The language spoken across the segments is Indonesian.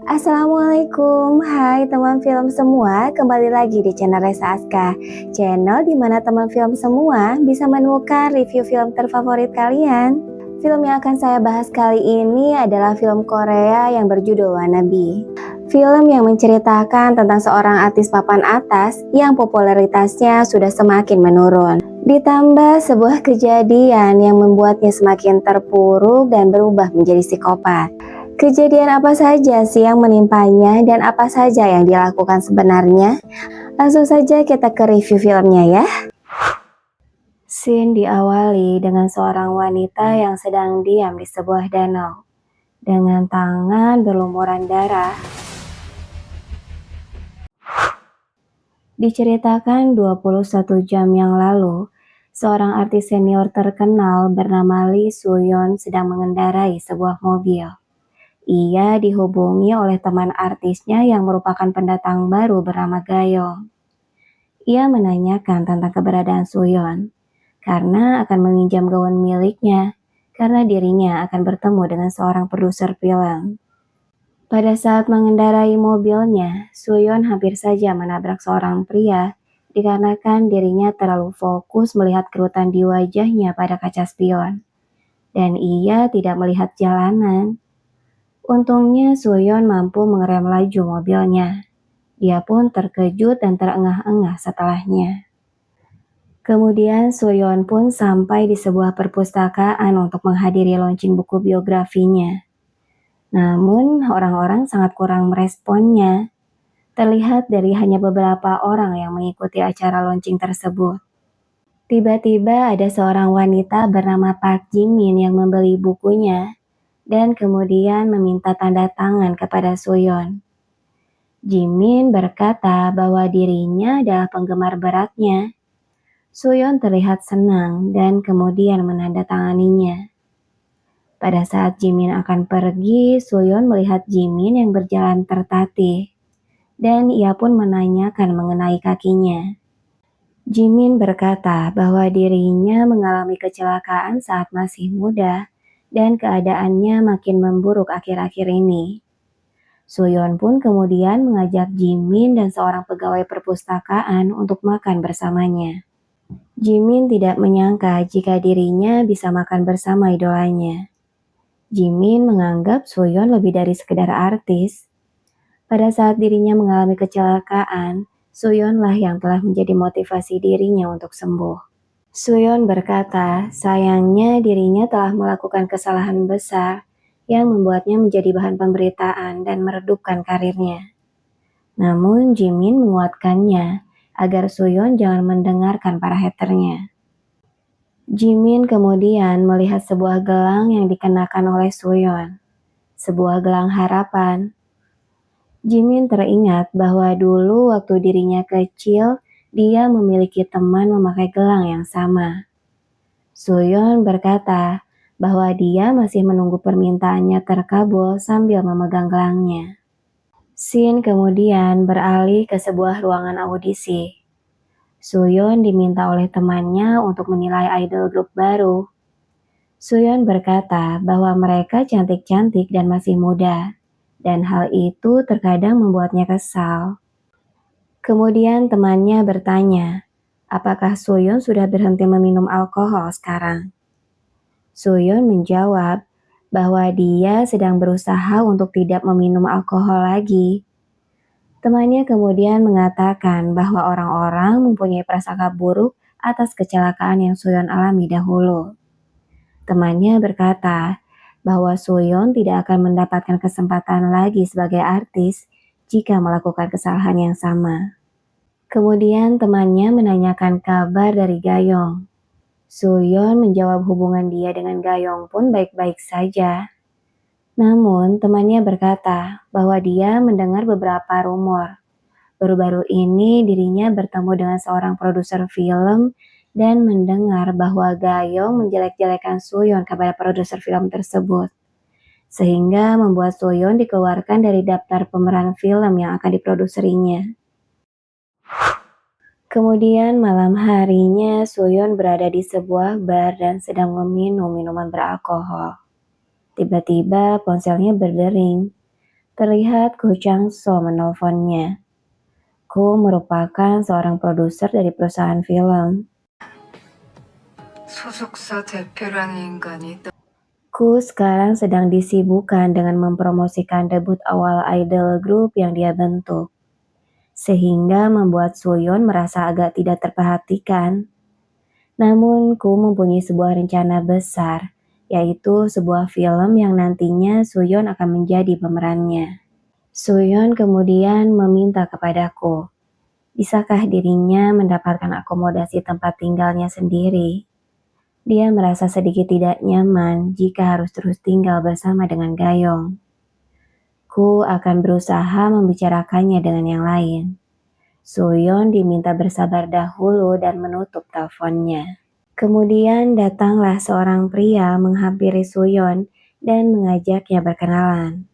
Assalamualaikum, hai teman film semua, kembali lagi di channel Resa Aska, channel di mana teman film semua bisa menemukan review film terfavorit kalian. Film yang akan saya bahas kali ini adalah film Korea yang berjudul Wannabe. Film yang menceritakan tentang seorang artis papan atas yang popularitasnya sudah semakin menurun. Ditambah sebuah kejadian yang membuatnya semakin terpuruk dan berubah menjadi psikopat. Kejadian apa saja sih yang menimpanya dan apa saja yang dilakukan sebenarnya? Langsung saja kita ke review filmnya ya. Scene diawali dengan seorang wanita yang sedang diam di sebuah danau dengan tangan berlumuran darah. Diceritakan 21 jam yang lalu, seorang artis senior terkenal bernama Lee Soo-yeon sedang mengendarai sebuah mobil. Ia dihubungi oleh teman artisnya yang merupakan pendatang baru bernama Gayong. Ia menanyakan tentang keberadaan Soo-yeon karena akan meminjam gaun miliknya karena dirinya akan bertemu dengan seorang produser film. Pada saat mengendarai mobilnya, Soo-yeon hampir saja menabrak seorang pria dikarenakan dirinya terlalu fokus melihat kerutan di wajahnya pada kaca spion. Dan ia tidak melihat jalanan. Untungnya Soo-yeon mampu mengerem laju mobilnya. Dia pun terkejut dan terengah-engah setelahnya. Kemudian Soo-yeon pun sampai di sebuah perpustakaan untuk menghadiri launching buku biografinya. Namun orang-orang sangat kurang meresponnya. Terlihat dari hanya beberapa orang yang mengikuti acara launching tersebut. Tiba-tiba ada seorang wanita bernama Park Jimin yang membeli bukunya dan kemudian meminta tanda tangan kepada Soo-yeon. Jimin berkata bahwa dirinya adalah penggemar beratnya. Soo-yeon terlihat senang dan kemudian menandatanganinya. Pada saat Jimin akan pergi, Soo-yeon melihat Jimin yang berjalan tertatih, dan ia pun menanyakan mengenai kakinya. Jimin berkata bahwa dirinya mengalami kecelakaan saat masih muda, dan keadaannya makin memburuk akhir-akhir ini. Soo-yeon pun kemudian mengajak Jimin dan seorang pegawai perpustakaan untuk makan bersamanya. Jimin tidak menyangka jika dirinya bisa makan bersama idolanya. Jimin menganggap Soo-yeon lebih dari sekedar artis. Pada saat dirinya mengalami kecelakaan, Soo-yeon lah yang telah menjadi motivasi dirinya untuk sembuh. Soo-yeon berkata, sayangnya dirinya telah melakukan kesalahan besar yang membuatnya menjadi bahan pemberitaan dan meredupkan karirnya. Namun Jimin menguatkannya agar Soo-yeon jangan mendengarkan para haternya. Jimin kemudian melihat sebuah gelang yang dikenakan oleh Soo-yeon, sebuah gelang harapan. Jimin teringat bahwa dulu waktu dirinya kecil, dia memiliki teman memakai gelang yang sama. Soo-yeon berkata bahwa dia masih menunggu permintaannya terkabul sambil memegang gelangnya. Scene kemudian beralih ke sebuah ruangan audisi. Soo-yeon diminta oleh temannya untuk menilai idol grup baru. Soo-yeon berkata bahwa mereka cantik-cantik dan masih muda, dan hal itu terkadang membuatnya kesal. Kemudian temannya bertanya, apakah Soo-yeon sudah berhenti meminum alkohol sekarang? Soo-yeon menjawab bahwa dia sedang berusaha untuk tidak meminum alkohol lagi. Temannya kemudian mengatakan bahwa orang-orang mempunyai prasangka buruk atas kecelakaan yang Soo-yeon alami dahulu. Temannya berkata bahwa Soo-yeon tidak akan mendapatkan kesempatan lagi sebagai artis jika melakukan kesalahan yang sama. Kemudian temannya menanyakan kabar dari Gayong. Soo-yeon menjawab hubungan dia dengan Gayong pun baik-baik saja. Namun temannya berkata bahwa dia mendengar beberapa rumor. Baru-baru ini dirinya bertemu dengan seorang produser film dan mendengar bahwa Gayong menjelek-jelekan Soo-yeon kepada produser film tersebut. Sehingga membuat Soo-yeon dikeluarkan dari daftar pemeran film yang akan diproduserinya. Kemudian malam harinya Soo-yeon berada di sebuah bar dan sedang meminum minuman beralkohol. Tiba-tiba ponselnya berdering. Terlihat Ko Chang-so menelponnya. Ko merupakan seorang produser dari perusahaan film. 소속사 대표라는 인간이 Ku sekarang sedang disibukkan dengan mempromosikan debut awal idol group yang dia bentuk, sehingga membuat Soyeon merasa agak tidak terperhatikan. Namun, Ku mempunyai sebuah rencana besar, yaitu sebuah film yang nantinya Soyeon akan menjadi pemerannya. Soyeon kemudian meminta kepadaku, bisakah dirinya mendapatkan akomodasi tempat tinggalnya sendiri? Dia merasa sedikit tidak nyaman jika harus terus tinggal bersama dengan Gayong. Ku akan berusaha membicarakannya dengan yang lain. Soyeon diminta bersabar dahulu dan menutup teleponnya. Kemudian datanglah seorang pria menghampiri Soyeon dan mengajaknya berkenalan.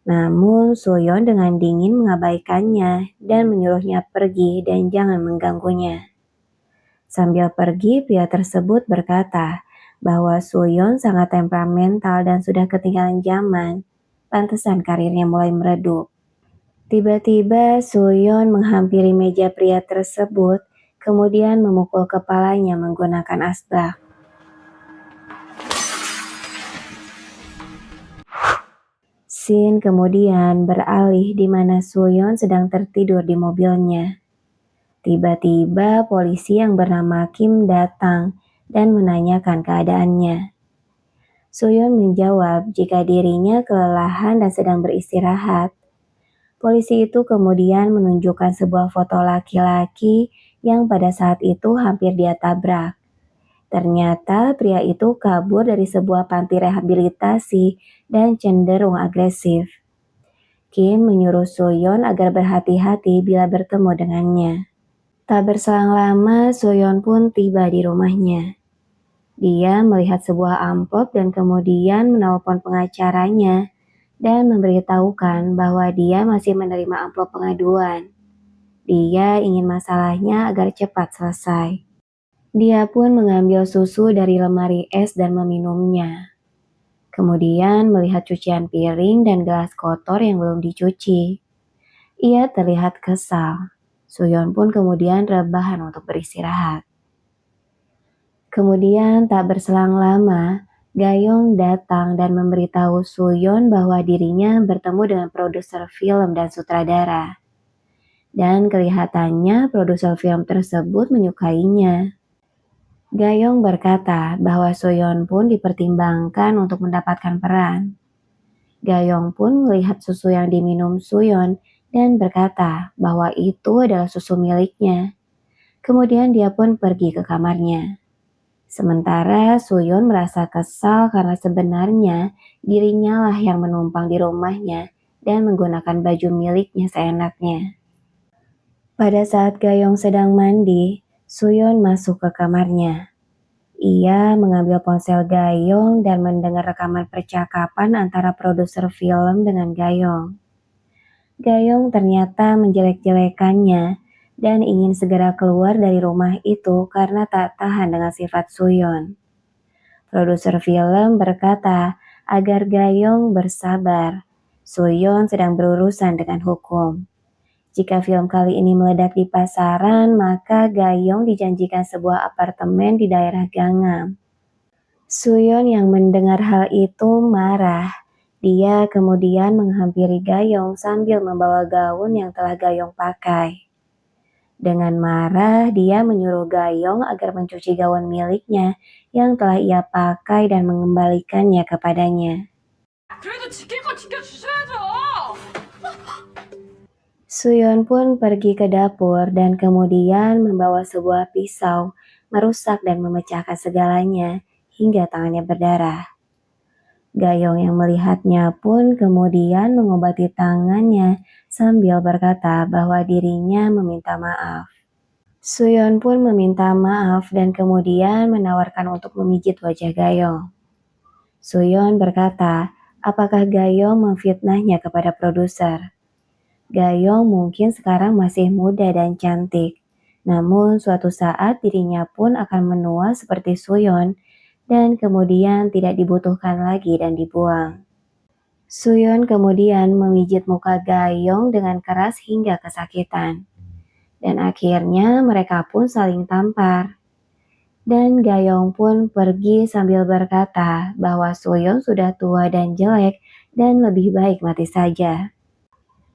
Namun Soyeon dengan dingin mengabaikannya dan menyuruhnya pergi dan jangan mengganggunya. Sambil pergi, pria tersebut berkata bahwa Soyeon sangat temperamental dan sudah ketinggalan zaman. Pantesan karirnya mulai meredup. Tiba-tiba Soyeon menghampiri meja pria tersebut, kemudian memukul kepalanya menggunakan asbak. Scene kemudian beralih di mana Soyeon sedang tertidur di mobilnya. Tiba-tiba polisi yang bernama Kim datang dan menanyakan keadaannya. Soyeon menjawab jika dirinya kelelahan dan sedang beristirahat. Polisi itu kemudian menunjukkan sebuah foto laki-laki yang pada saat itu hampir dia tabrak. Ternyata pria itu kabur dari sebuah panti rehabilitasi dan cenderung agresif. Kim menyuruh Soyeon agar berhati-hati bila bertemu dengannya. Tak berselang lama, Soyeon pun tiba di rumahnya. Dia melihat sebuah amplop dan kemudian menelpon pengacaranya dan memberitahukan bahwa dia masih menerima amplop pengaduan. Dia ingin masalahnya agar cepat selesai. Dia pun mengambil susu dari lemari es dan meminumnya. Kemudian melihat cucian piring dan gelas kotor yang belum dicuci. Ia terlihat kesal. Soyeon pun kemudian rebahan untuk beristirahat. Kemudian tak berselang lama, Gayong datang dan memberitahu Soyeon bahwa dirinya bertemu dengan produser film dan sutradara. Dan kelihatannya produser film tersebut menyukainya. Gayong berkata bahwa Soyeon pun dipertimbangkan untuk mendapatkan peran. Gayong pun melihat susu yang diminum Soyeon dan berkata bahwa itu adalah susu miliknya. Kemudian dia pun pergi ke kamarnya. Sementara Soyeon merasa kesal karena sebenarnya dirinya lah yang menumpang di rumahnya dan menggunakan baju miliknya seenaknya. Pada saat Gayong sedang mandi, Soyeon masuk ke kamarnya. Ia mengambil ponsel Gayong dan mendengar rekaman percakapan antara produser film dengan Gayong. Gayong ternyata menjelek-jelekannya dan ingin segera keluar dari rumah itu karena tak tahan dengan sifat Soyeon. Produser film berkata agar Gayong bersabar. Soyeon sedang berurusan dengan hukum. Jika film kali ini meledak di pasaran, maka Gayong dijanjikan sebuah apartemen di daerah Gangnam. Soyeon yang mendengar hal itu marah. Dia kemudian menghampiri Gayong sambil membawa gaun yang telah Gayong pakai. Dengan marah, dia menyuruh Gayong agar mencuci gaun miliknya yang telah ia pakai dan mengembalikannya kepadanya. Soyeon pun pergi ke dapur dan kemudian membawa sebuah pisau, merusak dan memecahkan segalanya hingga tangannya berdarah. Gayong yang melihatnya pun kemudian mengobati tangannya sambil berkata bahwa dirinya meminta maaf. Soyeon pun meminta maaf dan kemudian menawarkan untuk memijit wajah Gayong. Soyeon berkata, apakah Gayong memfitnahnya kepada produser? Gayong mungkin sekarang masih muda dan cantik, namun suatu saat dirinya pun akan menua seperti Soyeon dan kemudian tidak dibutuhkan lagi dan dibuang. Suyon kemudian memijit muka Gayong dengan keras hingga kesakitan. Dan akhirnya mereka pun saling tampar. Dan Gayong pun pergi sambil berkata bahwa Suyon sudah tua dan jelek dan lebih baik mati saja.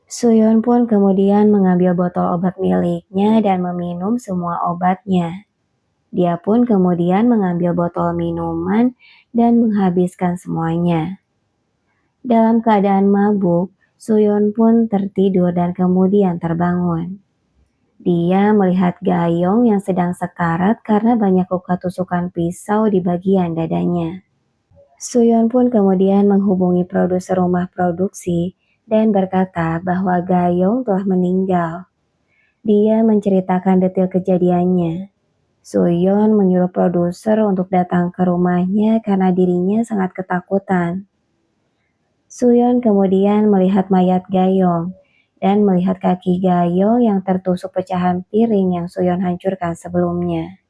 Suyon pun kemudian mengambil botol obat miliknya dan meminum semua obatnya. Dia pun kemudian mengambil botol minuman dan menghabiskan semuanya. Dalam keadaan mabuk, Suyon pun tertidur dan kemudian terbangun. Dia melihat Gayong yang sedang sekarat karena banyak luka tusukan pisau di bagian dadanya. Suyon pun kemudian menghubungi produser rumah produksi dan berkata bahwa Gayong telah meninggal. Dia menceritakan detail kejadiannya. Suyon menyuruh produser untuk datang ke rumahnya karena dirinya sangat ketakutan. Suyon kemudian melihat mayat Gayong dan melihat kaki Gayong yang tertusuk pecahan piring yang Suyon hancurkan sebelumnya.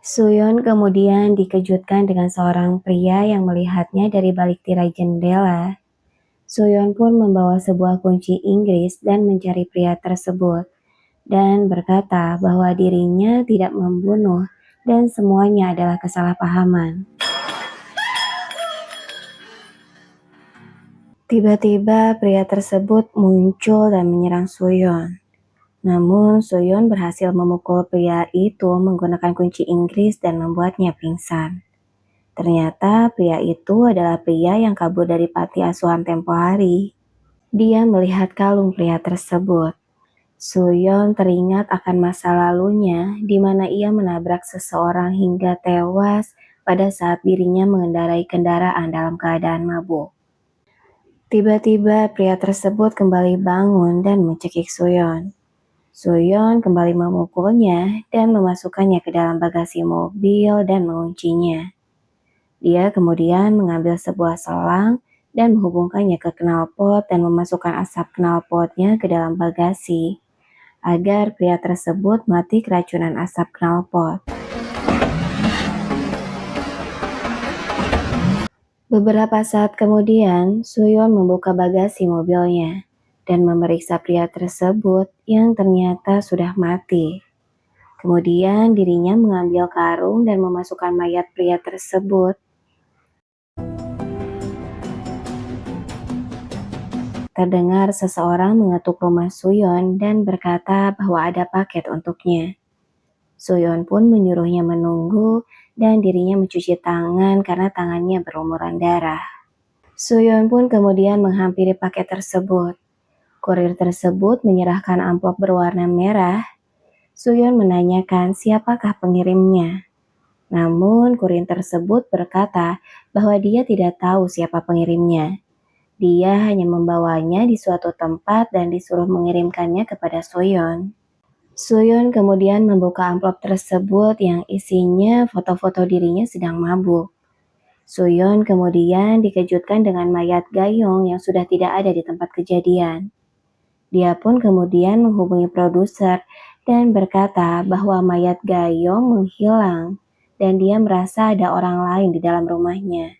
Suyon kemudian dikejutkan dengan seorang pria yang melihatnya dari balik tirai jendela. Suyon pun membawa sebuah kunci Inggris dan mencari pria tersebut dan berkata bahwa dirinya tidak membunuh dan semuanya adalah kesalahpahaman. Tiba-tiba pria tersebut muncul dan menyerang Suyon. Namun Suyon berhasil memukul pria itu menggunakan kunci Inggris dan membuatnya pingsan. Ternyata pria itu adalah pria yang kabur dari panti asuhan tempo hari. Dia melihat kalung pria tersebut. Suyon teringat akan masa lalunya di mana ia menabrak seseorang hingga tewas pada saat dirinya mengendarai kendaraan dalam keadaan mabuk. Tiba-tiba pria tersebut kembali bangun dan mencekik Suyon. Suyon kembali memukulnya dan memasukkannya ke dalam bagasi mobil dan menguncinya. Dia kemudian mengambil sebuah selang dan menghubungkannya ke knalpot dan memasukkan asap knalpotnya ke dalam bagasi agar pria tersebut mati keracunan asap knalpot. Beberapa saat kemudian, Suyon membuka bagasi mobilnya dan memeriksa pria tersebut yang ternyata sudah mati. Kemudian dirinya mengambil karung dan memasukkan mayat pria tersebut. Terdengar seseorang mengetuk rumah Suyon dan berkata bahwa ada paket untuknya. Suyon pun menyuruhnya menunggu dan dirinya mencuci tangan karena tangannya berlumuran darah. Suyon pun kemudian menghampiri paket tersebut. Kurir tersebut menyerahkan amplop berwarna merah. Suyon menanyakan siapakah pengirimnya. Namun kurir tersebut berkata bahwa dia tidak tahu siapa pengirimnya. Dia hanya membawanya di suatu tempat dan disuruh mengirimkannya kepada Suyon. Suyon kemudian membuka amplop tersebut yang isinya foto-foto dirinya sedang mabuk. Suyon kemudian dikejutkan dengan mayat Gayong yang sudah tidak ada di tempat kejadian. Dia pun kemudian menghubungi produser dan berkata bahwa mayat Gayong menghilang dan dia merasa ada orang lain di dalam rumahnya.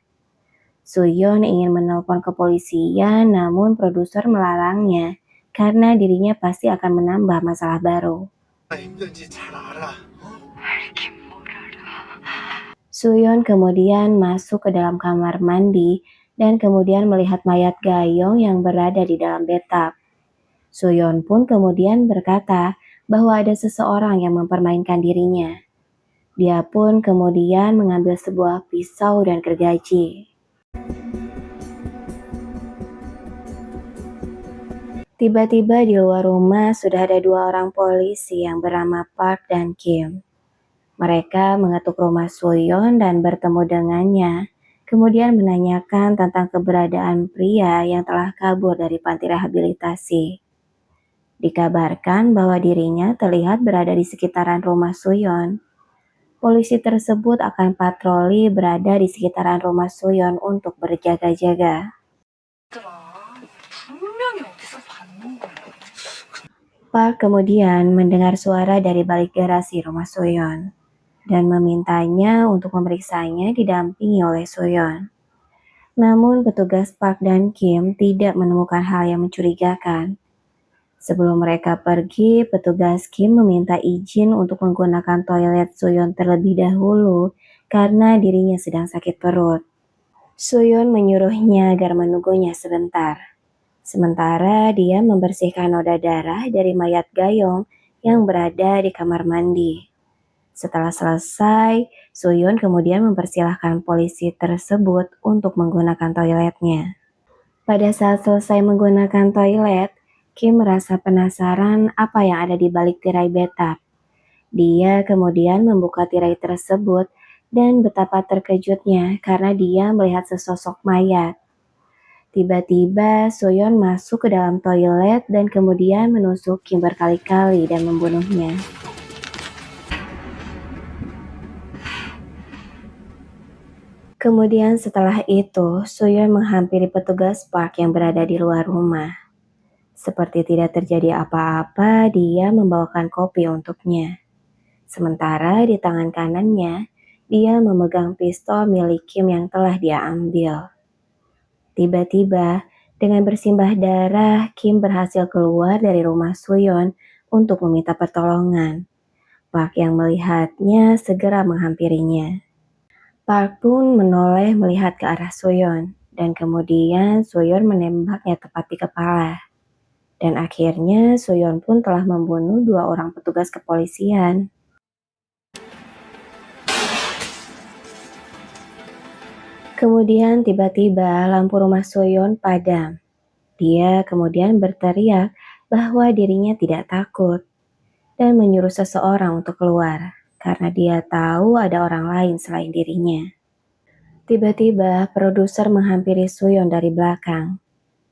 Suyon ingin menelpon kepolisian namun produser melarangnya karena dirinya pasti akan menambah masalah baru. Suyon kemudian masuk ke dalam kamar mandi dan kemudian melihat mayat Gayong yang berada di dalam bathtub. Suyon pun kemudian berkata bahwa ada seseorang yang mempermainkan dirinya. Dia pun kemudian mengambil sebuah pisau dan gergaji. Tiba-tiba di luar rumah sudah ada dua orang polisi yang bernama Park dan Kim. Mereka mengetuk rumah Suyon dan bertemu dengannya, kemudian menanyakan tentang keberadaan pria yang telah kabur dari panti rehabilitasi. Dikabarkan bahwa dirinya terlihat berada di sekitaran rumah Suyon. Polisi tersebut akan patroli berada di sekitaran rumah Suyon untuk berjaga-jaga. 분명히 어디서 봤는 거야. Park kemudian mendengar suara dari balik garasi rumah Suyon dan memintanya untuk memeriksanya didampingi oleh Suyon. Namun petugas Park dan Kim tidak menemukan hal yang mencurigakan. Sebelum mereka pergi, petugas Kim meminta izin untuk menggunakan toilet Soyeon terlebih dahulu karena dirinya sedang sakit perut. Soyeon menyuruhnya agar menunggunya sebentar. Sementara dia membersihkan noda darah dari mayat Gayong yang berada di kamar mandi. Setelah selesai, Soyeon kemudian mempersilahkan polisi tersebut untuk menggunakan toiletnya. Pada saat selesai menggunakan toilet, Kim merasa penasaran apa yang ada di balik tirai bathtub. Dia kemudian membuka tirai tersebut dan betapa terkejutnya karena dia melihat sesosok mayat. Tiba-tiba Soyeon masuk ke dalam toilet dan kemudian menusuk Kim berkali-kali dan membunuhnya. Kemudian setelah itu, Soyeon menghampiri petugas Park yang berada di luar rumah. Seperti tidak terjadi apa-apa, dia membawakan kopi untuknya. Sementara di tangan kanannya, dia memegang pistol milik Kim yang telah dia ambil. Tiba-tiba, dengan bersimbah darah, Kim berhasil keluar dari rumah Soyeon untuk meminta pertolongan. Park yang melihatnya segera menghampirinya. Park pun menoleh melihat ke arah Soyeon, dan kemudian Soyeon menembaknya tepat di kepala. Dan akhirnya Soyeon pun telah membunuh 2 orang petugas kepolisian. Kemudian tiba-tiba lampu rumah Soyeon padam. Dia kemudian berteriak bahwa dirinya tidak takut dan menyuruh seseorang untuk keluar karena dia tahu ada orang lain selain dirinya. Tiba-tiba produser menghampiri Soyeon dari belakang.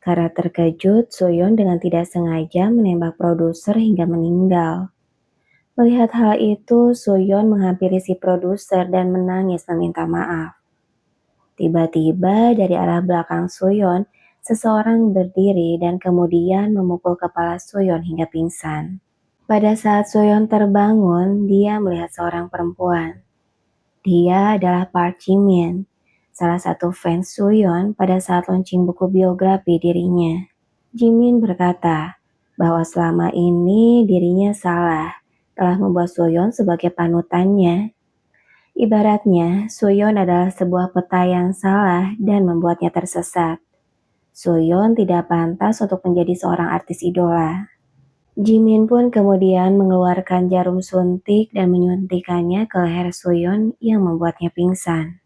Karena terkejut, Soyeon dengan tidak sengaja menembak produser hingga meninggal. Melihat hal itu, Soyeon menghampiri si produser dan menangis meminta maaf. Tiba-tiba dari arah belakang Soyeon, seseorang berdiri dan kemudian memukul kepala Soyeon hingga pingsan. Pada saat Soyeon terbangun, dia melihat seorang perempuan. Dia adalah Park Jimin, salah satu fans Soyeon pada saat launching buku biografi dirinya. Jimin berkata bahwa selama ini dirinya salah, telah membuat Soyeon sebagai panutannya. Ibaratnya, Soyeon adalah sebuah peta yang salah dan membuatnya tersesat. Soyeon tidak pantas untuk menjadi seorang artis idola. Jimin pun kemudian mengeluarkan jarum suntik dan menyuntikannya ke leher Soyeon yang membuatnya pingsan.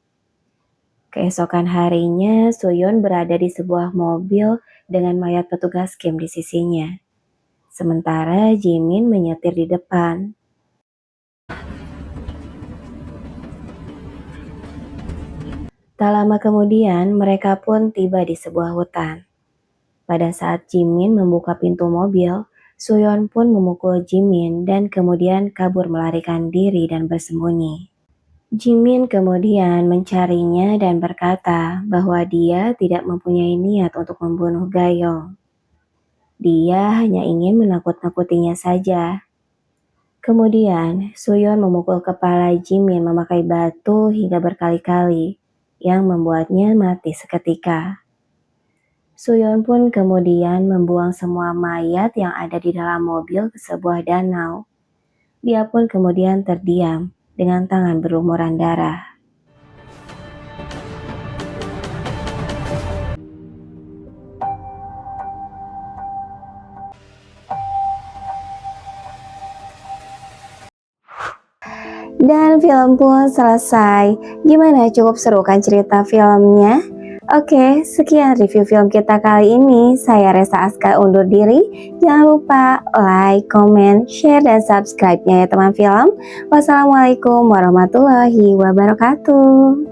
Keesokan harinya, Soyeon berada di sebuah mobil dengan mayat petugas Kim di sisinya. Sementara Jimin menyetir di depan. Tak lama kemudian, mereka pun tiba di sebuah hutan. Pada saat Jimin membuka pintu mobil, Soyeon pun memukul Jimin dan kemudian kabur melarikan diri dan bersembunyi. Jimin kemudian mencarinya dan berkata bahwa dia tidak mempunyai niat untuk membunuh Gayong. Dia hanya ingin menakut-nakutinya saja. Kemudian, Soyeon memukul kepala Jimin memakai batu hingga berkali-kali, yang membuatnya mati seketika. Soyeon pun kemudian membuang semua mayat yang ada di dalam mobil ke sebuah danau. Dia pun kemudian terdiam dengan tangan berlumuran darah. Dan film pun selesai. Gimana, cukup seru kan cerita filmnya? Oke, sekian review film kita kali ini. Saya Resa Aska undur diri. Jangan lupa like, comment, share, dan subscribe-nya ya teman film. Wassalamualaikum warahmatullahi wabarakatuh.